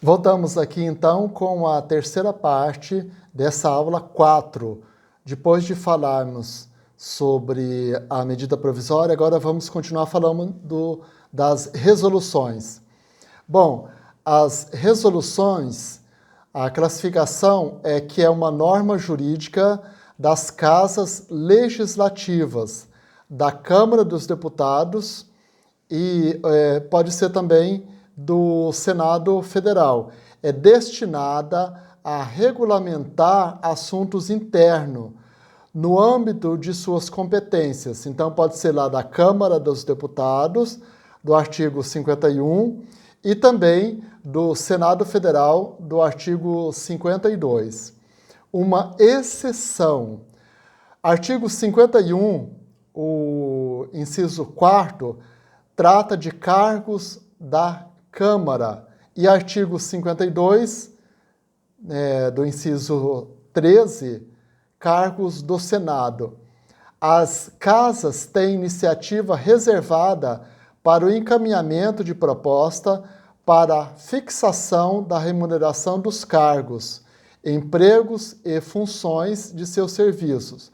Voltamos aqui então com a terceira parte dessa aula 4. Depois de falarmos sobre a medida provisória, agora vamos continuar falando das resoluções. Bom, as resoluções, a classificação é que é uma norma jurídica das casas legislativas, da Câmara dos Deputados e pode ser também do Senado Federal. É destinada a regulamentar assuntos internos no âmbito de suas competências. Então, pode ser lá da Câmara dos Deputados, do artigo 51, e também do Senado Federal, do artigo 52. Uma exceção. Artigo 51, o inciso 4º, trata de cargos da Câmara. E artigo 52, do inciso 13, cargos do Senado. As casas têm iniciativa reservada para o encaminhamento de proposta para fixação da remuneração dos cargos, empregos e funções de seus serviços.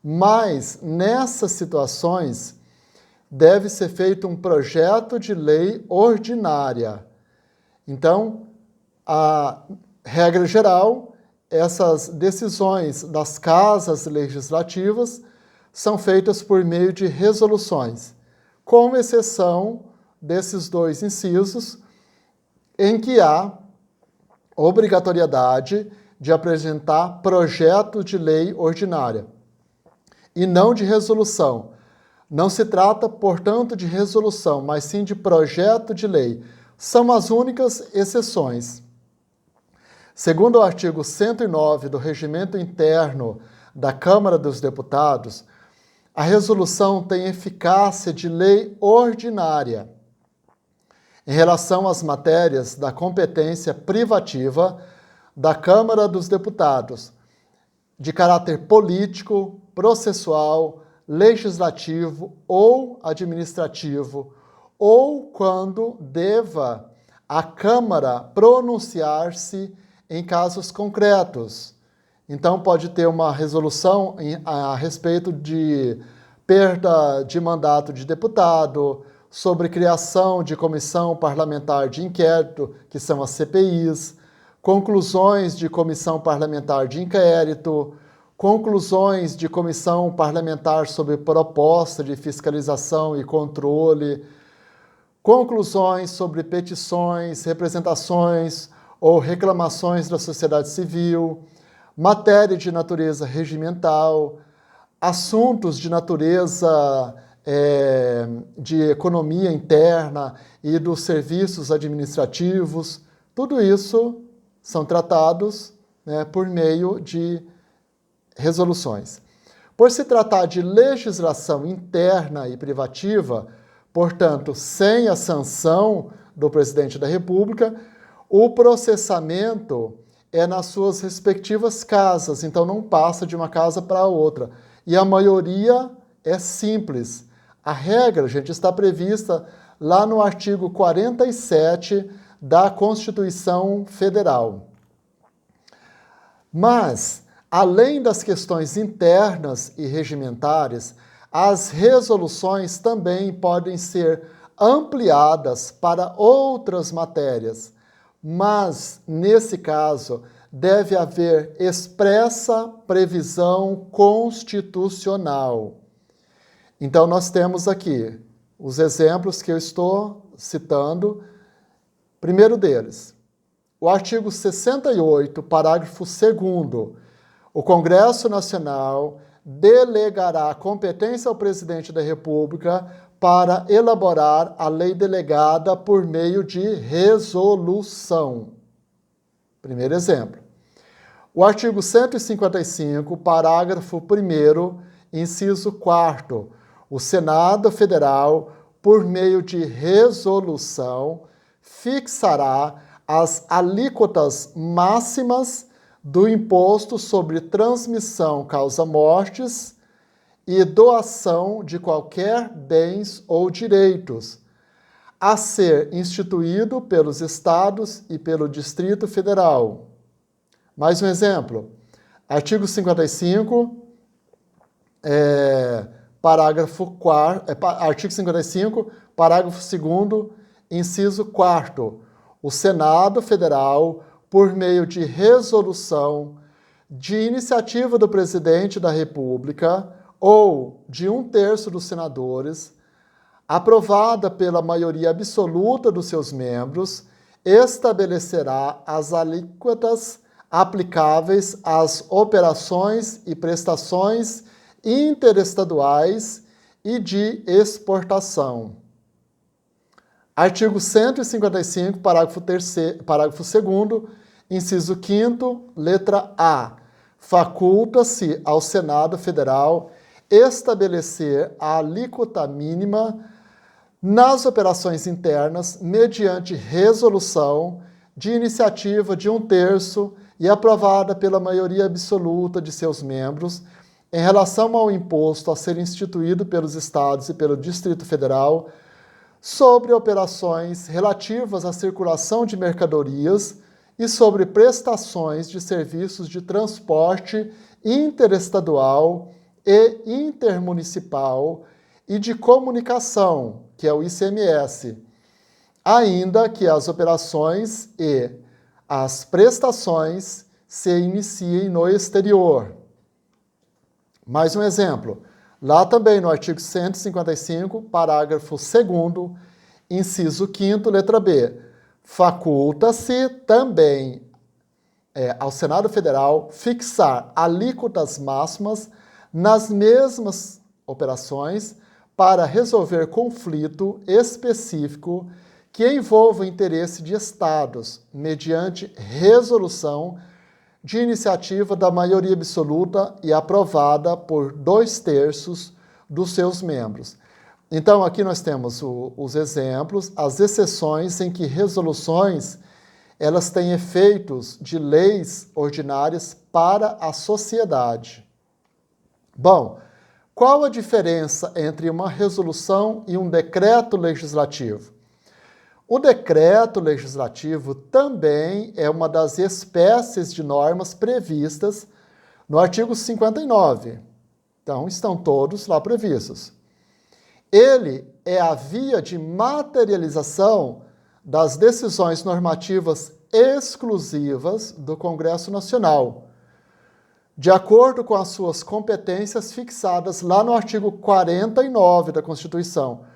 Mas, nessas situações, deve ser feito um projeto de lei ordinária. Então, a regra geral, essas decisões das casas legislativas são feitas por meio de resoluções, com exceção desses dois incisos, em que há obrigatoriedade de apresentar projeto de lei ordinária e não de resolução. Não se trata, portanto, de resolução, mas sim de projeto de lei. São as únicas exceções. Segundo o artigo 109 do Regimento Interno da Câmara dos Deputados, a resolução tem eficácia de lei ordinária em relação às matérias da competência privativa da Câmara dos Deputados, de caráter político, processual, legislativo ou administrativo, ou quando deva a Câmara pronunciar-se em casos concretos. Então, pode ter uma resolução a respeito de perda de mandato de deputado, sobre criação de comissão parlamentar de inquérito, que são as CPIs, conclusões de comissão parlamentar de inquérito, conclusões de comissão parlamentar sobre proposta de fiscalização e controle, conclusões sobre petições, representações ou reclamações da sociedade civil, matéria de natureza regimental, assuntos de natureza de economia interna e dos serviços administrativos, tudo isso são tratados por meio de resoluções. Por se tratar de legislação interna e privativa, portanto, sem a sanção do presidente da República, o processamento é nas suas respectivas casas, então não passa de uma casa para outra. E a maioria é simples. A regra, gente, está prevista lá no artigo 47 da Constituição Federal. Mas, além das questões internas e regimentares, as resoluções também podem ser ampliadas para outras matérias, mas, nesse caso, deve haver expressa previsão constitucional. Então, nós temos aqui os exemplos que eu estou citando. Primeiro deles, o artigo 68, parágrafo 2º, o Congresso Nacional delegará a competência ao presidente da República para elaborar a lei delegada por meio de resolução. Primeiro exemplo. O artigo 155, parágrafo 1º, inciso 4º, o Senado Federal, por meio de resolução, fixará as alíquotas máximas do imposto sobre transmissão causa-mortes e doação de qualquer bens ou direitos, a ser instituído pelos estados e pelo Distrito Federal. Mais um exemplo. Artigo 55, artigo 55, parágrafo 2º, inciso 4º. O Senado Federal, por meio de resolução de iniciativa do Presidente da República ou de 1/3 dos senadores, aprovada pela maioria absoluta dos seus membros, estabelecerá as alíquotas aplicáveis às operações e prestações interestaduais e de exportação. Artigo 155, parágrafo 2º, inciso 5º, letra A. Faculta-se ao Senado Federal estabelecer a alíquota mínima nas operações internas mediante resolução de iniciativa de 1/3 e aprovada pela maioria absoluta de seus membros em relação ao imposto a ser instituído pelos estados e pelo Distrito Federal sobre operações relativas à circulação de mercadorias e sobre prestações de serviços de transporte interestadual e intermunicipal e de comunicação, que é o ICMS, ainda que as operações e as prestações se iniciem no exterior. Mais um exemplo. Lá também no artigo 155, parágrafo 2º, inciso 5º, letra B. Faculta-se também ao Senado Federal fixar alíquotas máximas nas mesmas operações para resolver conflito específico que envolva o interesse de estados, mediante resolução de iniciativa da maioria absoluta e aprovada por 2/3 dos seus membros. Então, aqui nós temos os exemplos, as exceções em que resoluções elas têm efeitos de leis ordinárias para a sociedade. Bom, qual a diferença entre uma resolução e um decreto legislativo? O decreto legislativo também é uma das espécies de normas previstas no artigo 59. Então, estão todos lá previstos. Ele é a via de materialização das decisões normativas exclusivas do Congresso Nacional, de acordo com as suas competências fixadas lá no artigo 49 da Constituição.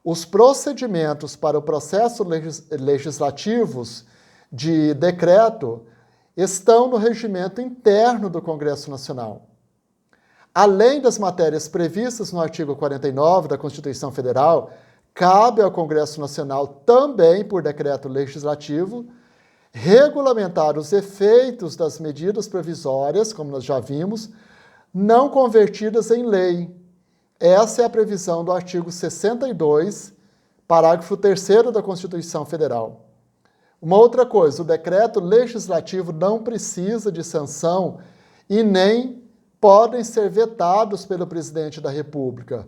Os procedimentos para o processo legislativos de decreto estão no regimento interno do Congresso Nacional. Além das matérias previstas no artigo 49 da Constituição Federal, cabe ao Congresso Nacional também, por decreto legislativo, regulamentar os efeitos das medidas provisórias, como nós já vimos, não convertidas em lei. Essa é a previsão do artigo 62, parágrafo 3º da Constituição Federal. Uma outra coisa, o decreto legislativo não precisa de sanção e nem podem ser vetados pelo presidente da República,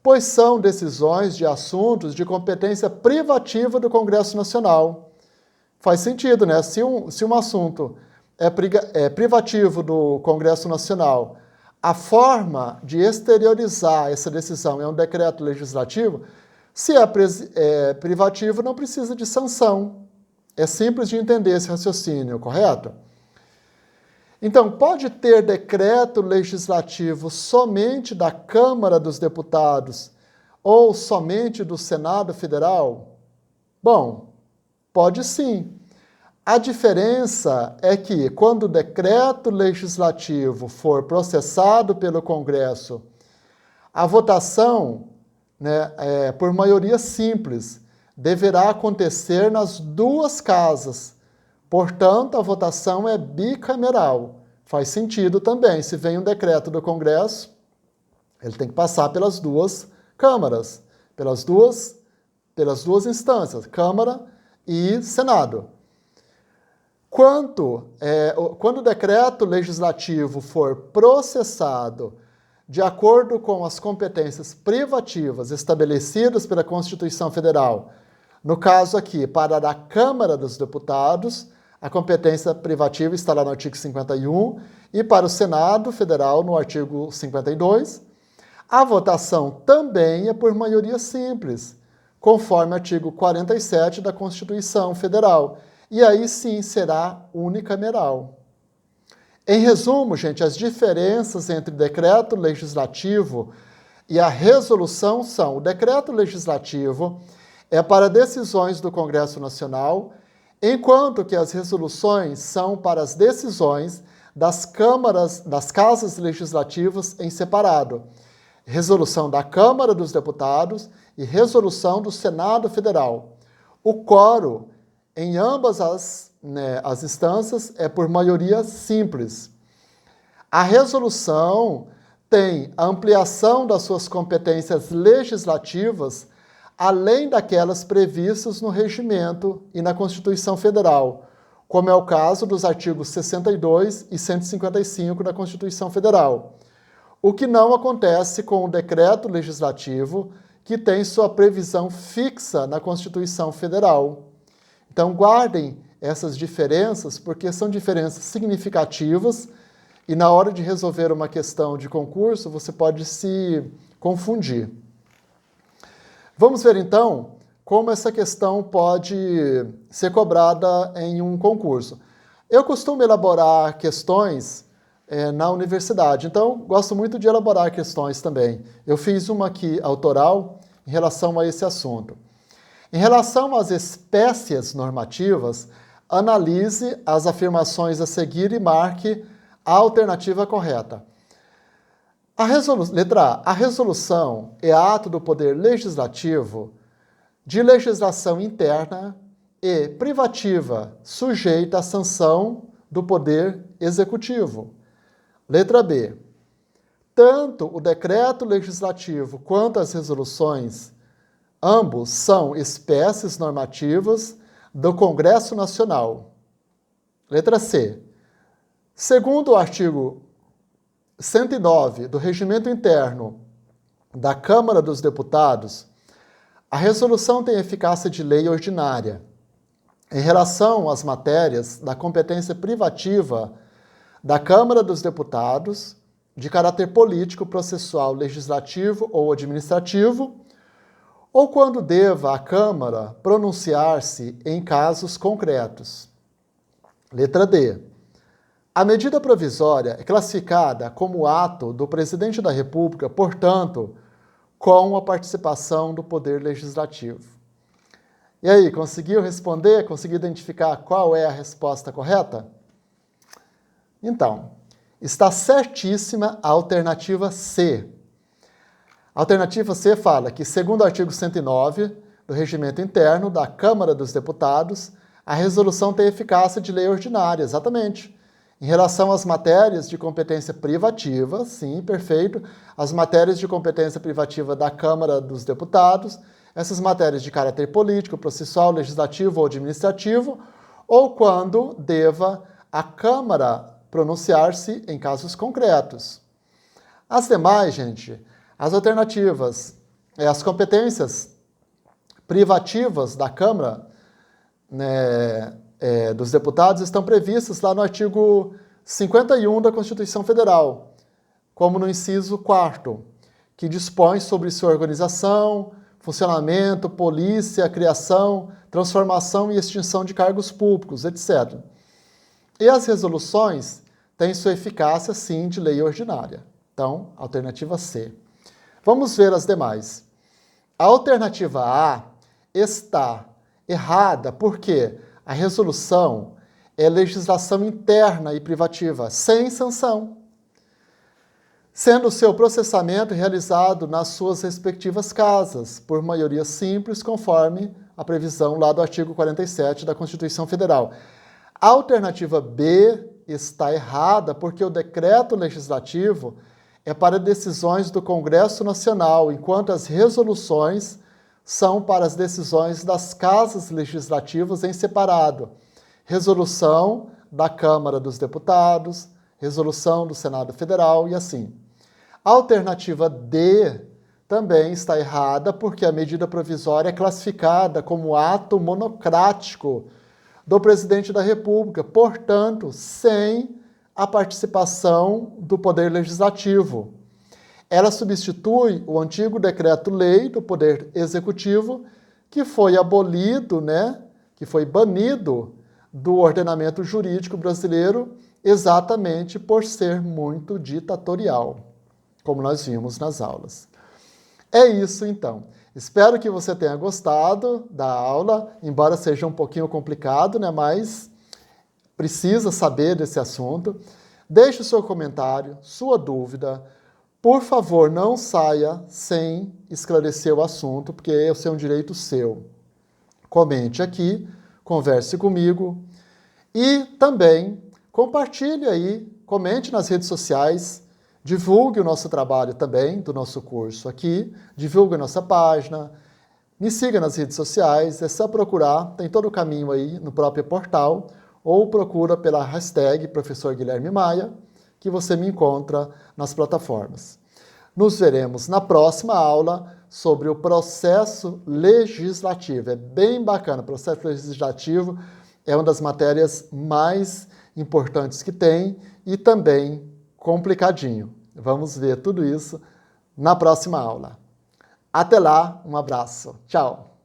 pois são decisões de assuntos de competência privativa do Congresso Nacional. Faz sentido, né? Se um assunto é privativo do Congresso Nacional, a forma de exteriorizar essa decisão é um decreto legislativo. Se é privativo, não precisa de sanção. É simples de entender esse raciocínio, correto? Então, pode ter decreto legislativo somente da Câmara dos Deputados ou somente do Senado Federal? Bom, pode sim. A diferença é que, quando o decreto legislativo for processado pelo Congresso, a votação, por maioria simples, deverá acontecer nas duas casas. Portanto, a votação é bicameral. Faz sentido também. Se vem um decreto do Congresso, ele tem que passar pelas duas câmaras, pelas duas instâncias, Câmara e Senado. Quando o decreto legislativo for processado de acordo com as competências privativas estabelecidas pela Constituição Federal No caso aqui, para a Câmara dos Deputados, a competência privativa está lá no artigo 51, e para o Senado Federal, no artigo 52. A votação também é por maioria simples, conforme o artigo 47 da Constituição Federal, e aí sim será unicameral. Em resumo, gente, as diferenças entre decreto legislativo e a resolução são: o decreto legislativo é para decisões do Congresso Nacional, enquanto que as resoluções são para as decisões das casas legislativas em separado. Resolução da Câmara dos Deputados e resolução do Senado Federal. O quórum em ambas as instâncias é por maioria simples. A resolução tem a ampliação das suas competências legislativas, além daquelas previstas no regimento e na Constituição Federal, como é o caso dos artigos 62 e 155 da Constituição Federal. O que não acontece com o decreto legislativo, que tem sua previsão fixa na Constituição Federal. Então, guardem essas diferenças, porque são diferenças significativas e na hora de resolver uma questão de concurso, você pode se confundir. Vamos ver, então, como essa questão pode ser cobrada em um concurso. Eu costumo elaborar questões na universidade, então gosto muito de elaborar questões também. Eu fiz uma aqui autoral em relação a esse assunto. Em relação às espécies normativas, analise as afirmações a seguir e marque a alternativa correta. Letra A. A resolução é ato do Poder Legislativo de legislação interna e privativa, sujeita à sanção do Poder Executivo. Letra B. Tanto o decreto legislativo quanto as resoluções, ambos são espécies normativas do Congresso Nacional. Letra C. Segundo o artigo 109 do Regimento Interno da Câmara dos Deputados, a resolução tem eficácia de lei ordinária. Em relação às matérias da competência privativa da Câmara dos Deputados, de caráter político, processual, legislativo ou administrativo, ou quando deva a Câmara pronunciar-se em casos concretos. Letra D. A medida provisória é classificada como ato do Presidente da República, portanto, com a participação do Poder Legislativo. E aí, conseguiu responder? Conseguiu identificar qual é a resposta correta? Então, está certíssima a alternativa C. A alternativa C fala que, segundo o artigo 109 do Regimento Interno da Câmara dos Deputados, a resolução tem eficácia de lei ordinária, exatamente. Em relação às matérias de competência privativa, sim, perfeito, as matérias de competência privativa da Câmara dos Deputados, essas matérias de caráter político, processual, legislativo ou administrativo, ou quando deva a Câmara pronunciar-se em casos concretos. As demais, gente, as alternativas, as competências privativas da Câmara, dos deputados estão previstas lá no artigo 51 da Constituição Federal, como no inciso 4º, que dispõe sobre sua organização, funcionamento, polícia, criação, transformação e extinção de cargos públicos, etc. E as resoluções têm sua eficácia, sim, de lei ordinária. Então, alternativa C. Vamos ver as demais. A alternativa A está errada porque a resolução é legislação interna e privativa, sem sanção, sendo o seu processamento realizado nas suas respectivas casas, por maioria simples, conforme a previsão lá do artigo 47 da Constituição Federal. A alternativa B está errada porque o decreto legislativo é para decisões do Congresso Nacional, enquanto as resoluções são para as decisões das casas legislativas em separado. Resolução da Câmara dos Deputados, resolução do Senado Federal e assim. A alternativa D também está errada, porque a medida provisória é classificada como ato monocrático do presidente da República, portanto, sem a participação do Poder Legislativo. Ela substitui o antigo decreto-lei do Poder Executivo, que foi abolido, que foi banido do ordenamento jurídico brasileiro, exatamente por ser muito ditatorial, como nós vimos nas aulas. É isso, então. Espero que você tenha gostado da aula, embora seja um pouquinho complicado, mas precisa saber desse assunto. Deixe o seu comentário, sua dúvida. Por favor, não saia sem esclarecer o assunto, porque esse é um direito seu. Comente aqui, converse comigo e também compartilhe aí, comente nas redes sociais, divulgue o nosso trabalho também, do nosso curso aqui, divulgue a nossa página, me siga nas redes sociais, é só procurar, tem todo o caminho aí no próprio portal, ou procura pela hashtag Professor Guilherme Maia, que você me encontra nas plataformas. Nos veremos na próxima aula sobre o processo legislativo. É bem bacana, o processo legislativo é uma das matérias mais importantes que tem e também complicadinho. Vamos ver tudo isso na próxima aula. Até lá, um abraço. Tchau!